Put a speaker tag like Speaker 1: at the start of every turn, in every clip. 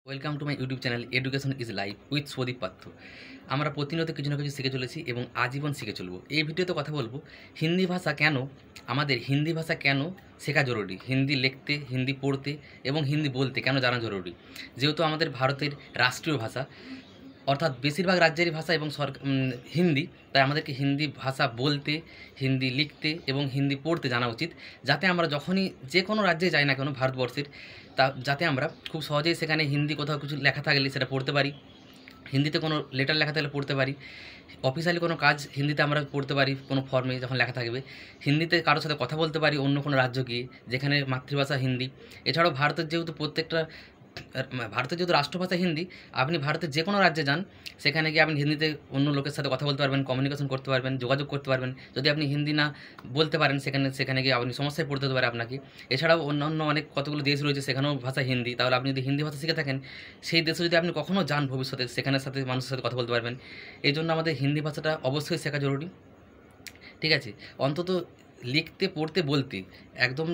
Speaker 1: Welcome to my YouTube channel education is life with Sadip পাত্র। আমরা প্রতিনিয়ত কিছু না কিছু শিখে চলেছি এবং আজীবন শিখে চলবো। এই ভিডিওতে কথা বলবো হিন্দি ভাষা কেন, আমাদের হিন্দি ভাষা কেন শেখা জরুরি, হিন্দি লিখতে, হিন্দি পড়তে এবং হিন্দি বলতে কেন জানা জরুরি। যেহেতু আমাদের ভারতের রাষ্ট্রীয় ভাষা, অর্থাৎ বেশিরভাগ রাজ্যেরই ভাষা এবং হিন্দি, তাই আমাদেরকে হিন্দি ভাষা বলতে, হিন্দি লিখতে এবং হিন্দি পড়তে জানা উচিত, যাতে আমরা যখনই যে কোনো রাজ্যে যাই না কেন ভারতবর্ষের, যাতে আমরা খুব সহজেই সেখানে হিন্দি কোথাও কিছু লেখা থাকলে সেটা পড়তে পারি, হিন্দিতে কোনো লেটার লেখা থাকলে পড়তে পারি, অফিসিয়ালি কোনো কাজ হিন্দিতে আমরা পড়তে পারি, কোনো ফর্মে যখন লেখা থাকবে হিন্দিতে কারোর সাথে কথা বলতে পারি অন্য কোনো রাজ্য গিয়ে যেখানে মাতৃভাষা হিন্দি। এছাড়াও ভারতের যেহেতু রাষ্ট্রভাষা হিন্দি, আপনি ভারতের যে কোনো রাজ্যে যান সেখানে গিয়ে আপনি হিন্দিতে অন্য লোকের সাথে কথা বলতে পারবেন, কমিউনিকেশন করতে পারবেন, যোগাযোগ করতে পারবেন। যদি আপনি হিন্দি না বলতে পারেন সেখানে গিয়ে আপনি সমস্যায় পড়তে হতে পারে আপনাকে। এছাড়াও অন্যান্য অনেক কতগুলো দেশ রয়েছে সেখানেও ভাষা হিন্দি, তাহলে আপনি যদি হিন্দি ভাষা শিখে থাকেন সেই দেশে যদি আপনি কখনও যান ভবিষ্যতে, সেখানের সাথে মানুষের সাথে কথা বলতে পারবেন। এই জন্য আমাদের হিন্দি ভাষাটা অবশ্যই শেখা জরুরি। ঠিক আছে, অন্তত লিখতে পড়তে বলতে একদম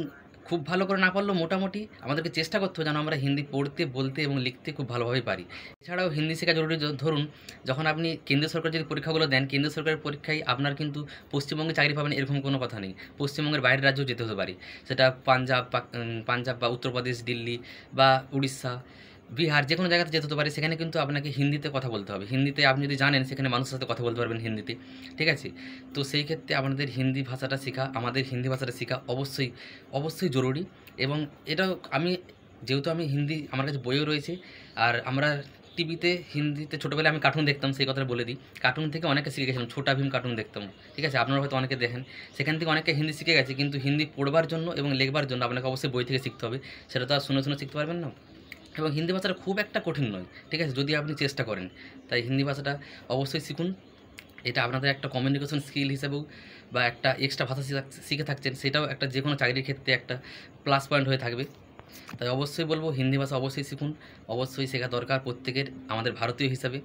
Speaker 1: খুব ভালো করে না পারলেও মোটামুটি আমাদেরকে চেষ্টা করতে হবে যেন আমরা হিন্দি পড়তে বলতে এবং লিখতে খুব ভালোভাবে পারি। এছাড়াও হিন্দি শেখা জরুরি। ধরুন যখন আপনি কেন্দ্রীয় সরকার যদি পরীক্ষাগুলো দেন, কেন্দ্রীয় সরকারের পরীক্ষায় আপনার কিন্তু পশ্চিমবঙ্গে চাকরি পাবেন এরকম কোনো কথা নেই, পশ্চিমবঙ্গের বাইরের রাজ্যেও যেতে হতে পারে, সেটা পাঞ্জাব বা উত্তরপ্রদেশ, দিল্লি বা উড়িষ্যা, বিহার, যে কোনো জায়গাতে যেতে হতে পারে। সেখানে কিন্তু আপনাকে হিন্দিতে কথা বলতে হবে। হিন্দিতে আপনি যদি জানেন সেখানে মানুষের সাথে কথা বলতে পারবেন হিন্দিতে। ঠিক আছে, তো সেই ক্ষেত্রে আমাদের হিন্দি ভাষাটা শেখা অবশ্যই অবশ্যই জরুরি। এবং এটাও যেহেতু আমি হিন্দি, আমার কাছে বইও রয়েছে, আর আমরা টিভিতে হিন্দিতে ছোটোবেলায় আমি কার্টুন দেখতাম, সেই কথাটা বলে দিই। কার্টুন থেকে অনেকে শিখে গেছিলাম, ছোটা ভীম কার্টুন দেখতাম। ঠিক আছে, আপনারা হয়তো অনেকে দেখেন, সেখান থেকে অনেকে হিন্দি শিখে গেছে। কিন্তু হিন্দি পড়বার জন্য এবং লিখবার জন্য আপনাকে অবশ্যই বই থেকে শিখতে হবে, সেটা তো আর শুনে শুনে শিখতে পারবেন না। এবং হিন্দি ভাষাটা খুব একটা কঠিন নয়, ঠিক আছে, যদি আপনি চেষ্টা করেন। তাই হিন্দি ভাষাটা অবশ্যই শিখুন। এটা আপনাদের একটা কমিউনিকেশন স্কিল হিসেবেও বা একটা এক্সট্রা ভাষা শিখে থাকছেন, সেটাও একটা যে কোনো চাকরির ক্ষেত্রে একটা প্লাস পয়েন্ট হয়ে থাকবে। তাই অবশ্যই বলবো হিন্দি ভাষা অবশ্যই শিখুন, অবশ্যই শেখা দরকার প্রত্যেকের, আমাদের ভারতীয় হিসাবে।